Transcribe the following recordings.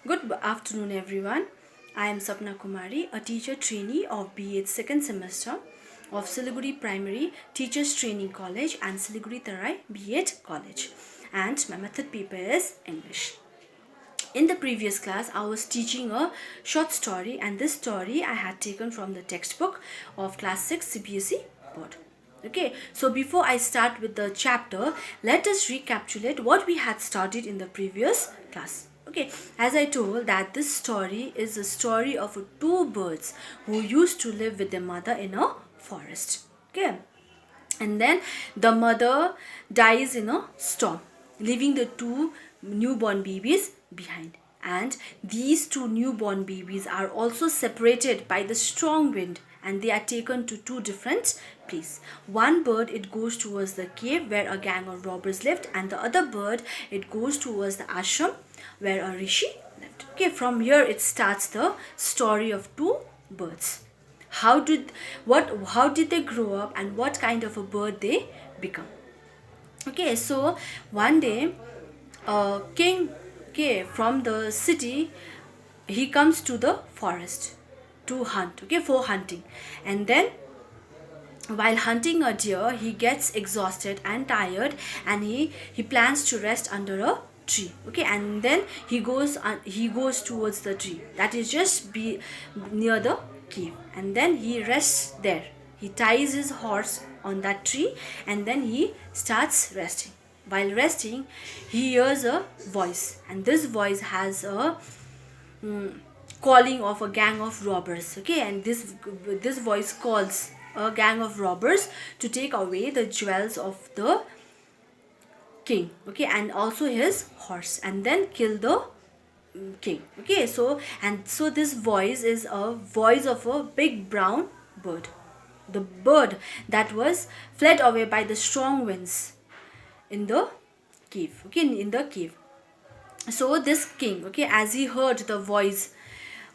Good afternoon, everyone. I am SAPNA Kumari, a teacher trainee of B.Ed second semester of Siliguri Primary Teachers Training College and Siliguri Tarai B.Ed College. And my method paper is English. In the previous class, I was teaching a short story, and this story I had taken from the textbook of class 6 CBSE board. Okay, so before I start with the chapter, let us recapitulate what we had studied in the previous class. Okay, as I told that this story is a story of two birds who used to live with their mother in a forest. Okay, and then the mother dies in a storm, leaving the two newborn babies behind. And these two newborn babies are also separated by the strong wind, and they are taken to two different places. One bird, it goes towards the cave where a gang of robbers lived, and the other bird, it goes towards the ashram where a rishi lived. Okay, from here it starts the story of two birds. How did they grow up and what kind of a bird they become? Okay, so one day a king from the city, he comes to the forest to hunt, for hunting. And then while hunting a deer, he gets exhausted and tired, and he plans to rest under a tree. Okay, and then he goes towards the tree that is just near the cave, and then he rests there. He ties his horse on that tree, and then he starts resting. While resting, he hears a voice, and this voice has a calling of a gang of robbers. Okay, and this voice calls a gang of robbers to take away the jewels of the king, okay, and also his horse, and then kill the king. Okay, so this voice is a voice of a big brown bird, the bird that was fled away by the strong winds in the cave. Okay, in the cave. So this king, okay, as he heard the voice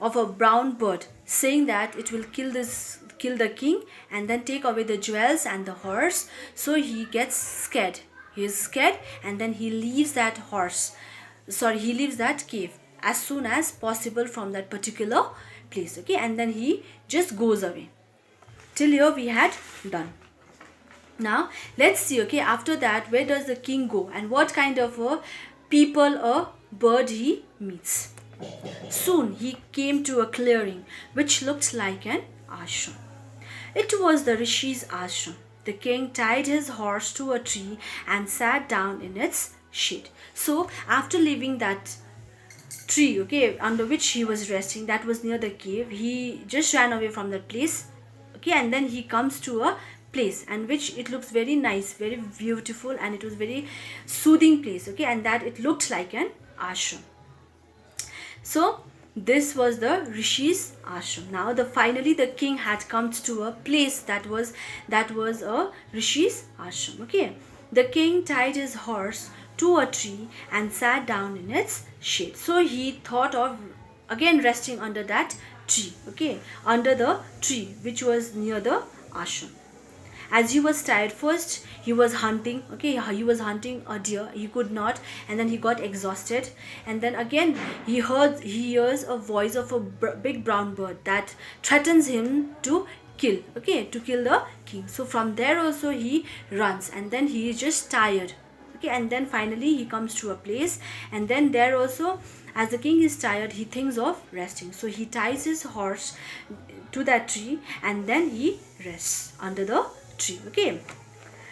of a brown bird saying that it will kill the king and then take away the jewels and the horse, so he gets scared. He is scared, and then he leaves that cave as soon as possible from that particular place. Okay, and then he just goes away. Till here we had done. Now let's see, okay, after that, where does the king go and what kind of a bird he meets. Soon he came to a clearing which looked like an ashram. It was the rishi's ashram. The king tied his horse to a tree and sat down in its shade. So after leaving that tree, okay, under which he was resting, that was near the cave, he just ran away from that place. Okay, and then he comes to a place and which it looks very nice, very beautiful, and it was very soothing place. Okay, and that it looked like an ashram. So this was the rishi's ashram. Now finally the king had come to a place that was a rishi's ashram. Okay, the king tied his horse to a tree and sat down in its shade. So he thought of again resting under that tree. Okay, under the tree which was near the ashram. As he was tired, first he was hunting. Okay, he was hunting a deer. He could not, and then he got exhausted, and then again he hears a voice of a big brown bird that threatens him to kill. Okay, to kill the king. So from there also he runs, and then he is just tired. Okay, and then finally he comes to a place, and then there also, as the king is tired, he thinks of resting. So he ties his horse to that tree, and then he rests under the tree. Okay,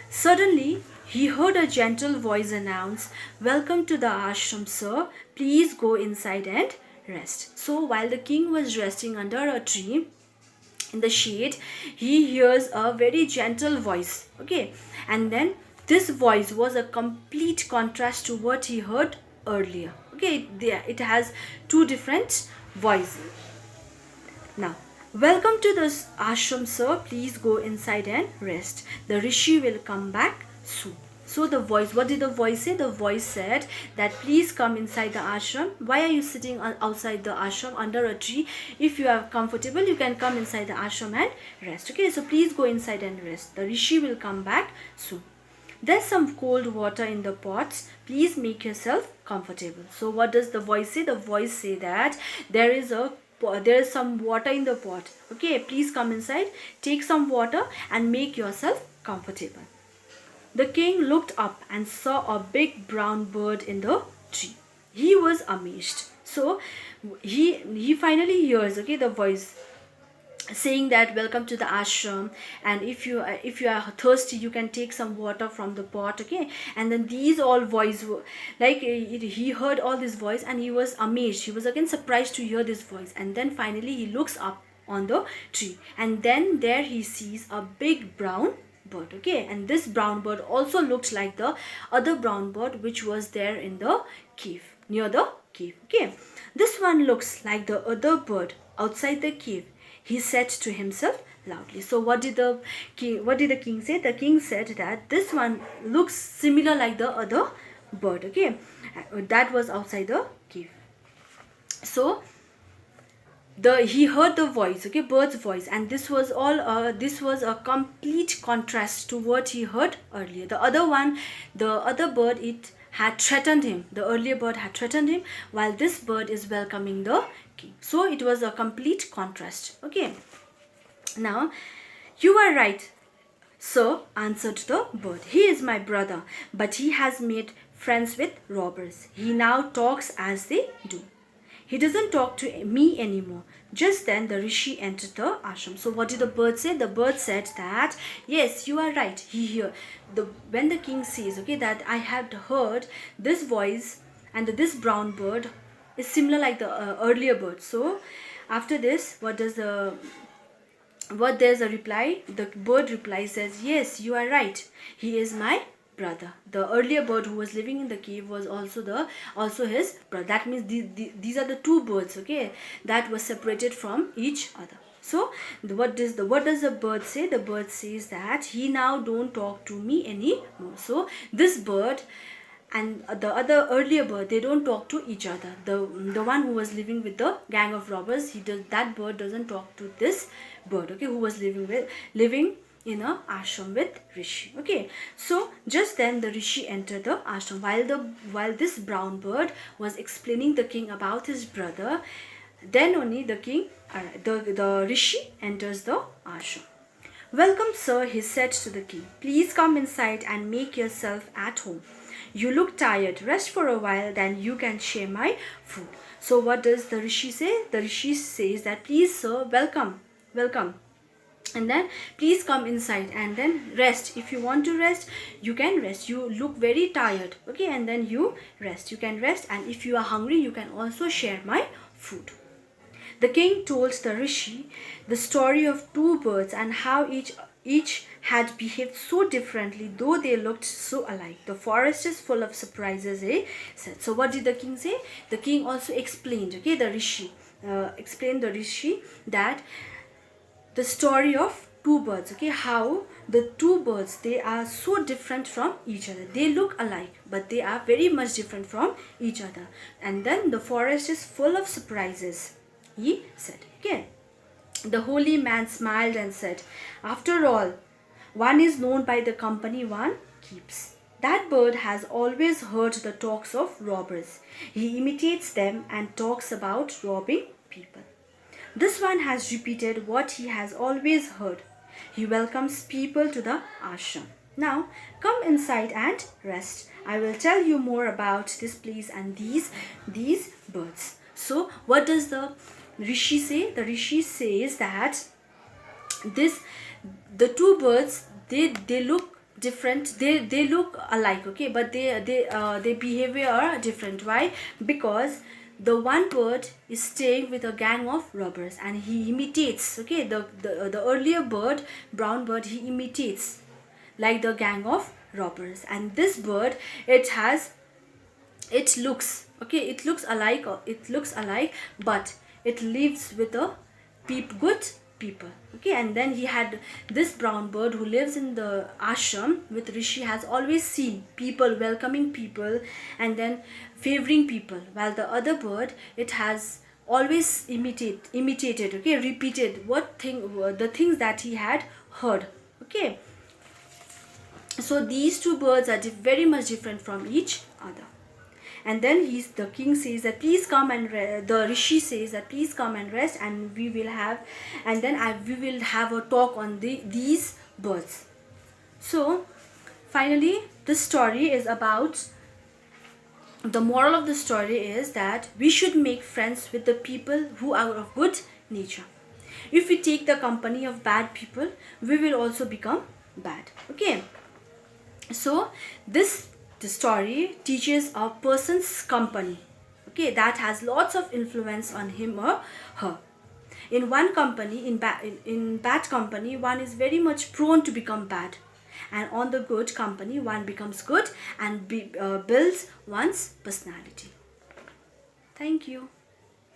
suddenly he heard a gentle voice announce, "Welcome to the ashram, sir. Please go inside and rest." So while the king was resting under a tree in the shade, he hears a very gentle voice. Okay, and then this voice was a complete contrast to what he heard earlier. Okay, it has two different voices. Now, "Welcome to the ashram, sir. Please go inside and rest. The rishi will come back soon." So the voice, what did the voice say? The voice said that please come inside the ashram. Why are you sitting outside the ashram under a tree? If you are comfortable, you can come inside the ashram and rest. Okay, so please go inside and rest. The rishi will come back soon. there's some cold water in the pots, please make yourself comfortable. So what does the voice say? The voice say that there is some water in the pot, okay, please come inside, take some water and make yourself comfortable. The king looked up and saw a big brown bird in the tree. He was amazed. So he finally hears, okay, the voice saying that welcome to the ashram, and if you are thirsty, you can take some water from the pot, okay. And then these all voice, like he heard all this voice and he was amazed, he was again surprised to hear this voice. And then finally he looks up on the tree, and then there he sees a big brown bird, okay. And this brown bird also looked like the other brown bird which was there in the cave, near the cave, okay. This one looks like the other bird outside the cave, he said to himself loudly. So what did the king say? The king said that this one looks similar like the other bird, okay, that was outside the cave. So he heard the voice, okay, bird's voice, and this was a complete contrast to what he heard earlier. The other bird, it had threatened him, the earlier bird had threatened him, while this bird is welcoming the king. So it was a complete contrast, okay. Now, you are right, sir, answered the bird. He is my brother, but he has made friends with robbers. He now talks as they do. He doesn't talk to me anymore. Just then the rishi entered the ashram. So what did the bird say? The bird said that, yes, you are right. When the king says, okay, that I had heard this voice and this brown bird is similar like the earlier bird. So after this, there's a reply. The bird replies, says, yes, you are right. He is my brother. The earlier bird who was living in the cave was also his brother. That means these are the two birds, okay, that were separated from each other. So what does the bird say? The bird says that he now don't talk to me anymore. So this bird and the other earlier bird, they don't talk to each other. The one who was living with the gang of robbers, that bird doesn't talk to this bird, okay, who was living in a ashram with rishi, okay. So just then the rishi entered the ashram. While this brown bird was explaining the king about his brother, then only the rishi enters the ashram. Welcome, sir, he said to the king. Please come inside and make yourself at home. You look tired. Rest for a while, then you can share my food. So what does the rishi say? The rishi says that, please, sir, welcome, and then please come inside and then rest. If you want to rest, you can rest. You look very tired, okay, and then you rest. You can rest, and if you are hungry, you can also share my food. The king told the rishi the story of two birds and how each had behaved so differently, though they looked so alike. The forest is full of surprises, he said. So what did the king say? The king also explained, okay, the rishi explained the rishi that the story of two birds, okay, how the two birds, they are so different from each other. They look alike, but they are very much different from each other. And then the forest is full of surprises, he said, okay. The holy man smiled and said, after all, one is known by the company one keeps. That bird has always heard the talks of robbers. He imitates them and talks about robbing people. This one has repeated what he has always heard. He welcomes people to the ashram. Now, come inside and rest. I will tell you more about this place and these birds. So, what does the rishi say? The rishi says that the two birds, they look different. They look alike, okay, but their behavior are different. Why? Because the one bird is staying with a gang of robbers and he imitates, okay, the earlier bird, brown bird, he imitates like the gang of robbers. And this bird, it looks alike, but it lives with a good people, okay. And then he had this brown bird who lives in the ashram with rishi, has always seen people, welcoming people and then favoring people, while the other bird, it has always imitated, okay, repeated the things that he had heard, okay. So these two birds are very much different from each other. And then the king says that please come and the rishi says that please come and rest, and we will have a talk on these birds. So finally, this story is about, the moral of the story is that we should make friends with the people who are of good nature. If we take the company of bad people, we will also become bad. Okay, so the story teaches a person's company, okay, that has lots of influence on him or her. In one company, in bad company, one is very much prone to become bad, and on the good company, one becomes good and builds one's personality. Thank you.